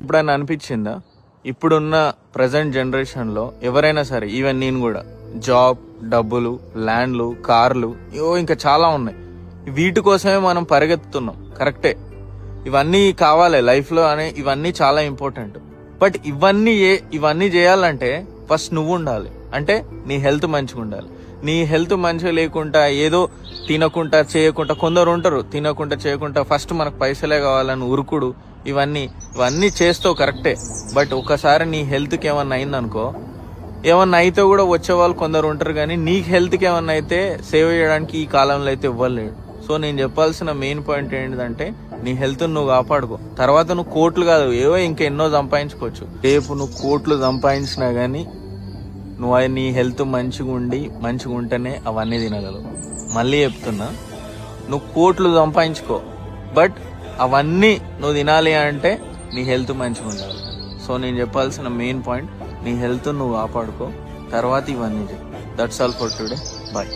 ఎప్పుడైనా అనిపించిందా ఇప్పుడున్న ప్రజెంట్ జనరేషన్లో ఎవరైనా సరే, ఈవెన్ నేను కూడా, జాబ్, డబ్బులు, ల్యాండ్లు, కార్లు, ఇంకా చాలా ఉన్నాయి, వీటి కోసమే మనం పరిగెత్తుతున్నాం. కరెక్టే, ఇవన్నీ కావాలి లైఫ్లో అనే, ఇవన్నీ చాలా ఇంపార్టెంట్. బట్ ఇవన్నీ చేయాలంటే ఫస్ట్ నువ్వు ఉండాలి. అంటే నీ హెల్త్ మంచిగా ఉండాలి. నీ హెల్త్ మంచిగా లేకుండా ఏదో తినకుండా చేయకుండా, కొందరు ఉంటారు తినకుండా చేయకుండా ఫస్ట్ మనకు పైసలే కావాలని ఉరుకుడు, ఇవన్నీ చేస్తావు కరెక్టే. బట్ ఒకసారి నీ హెల్త్కి ఏమన్నా అయిందనుకో, ఏమన్నా అయితే కూడా వచ్చే వాళ్ళు కొందరు ఉంటారు, కానీ నీ హెల్త్కి ఏమన్నా అయితే సేవ్ చేయడానికి ఈ కాలంలో అయితే ఇవ్వలేడు. సో నేను చెప్పాల్సిన మెయిన్ పాయింట్ ఏంటంటే, నీ హెల్త్ నువ్వు కాపాడుకో. తర్వాత నువ్వు కోట్లు కాదు, ఇంకెన్నో సంపాదించుకోవచ్చు. రేపు నువ్వు కోట్లు సంపాదించినా గానీ నువ్వు నీ హెల్త్ మంచిగా ఉంటేనే అవన్నీ తినగలవు. మళ్ళీ చెప్తున్నా, నువ్వు కోట్లు సంపాదించుకో, బట్ అవన్నీ నువ్వు తినాలి అంటే నీ హెల్త్ మంచిగా ఉండాలి. సో నేను చెప్పాల్సిన మెయిన్ పాయింట్, నీ హెల్త్ నువ్వు కాపాడుకో, తర్వాత ఇవన్నీ చేయి. That's all for today. Bye.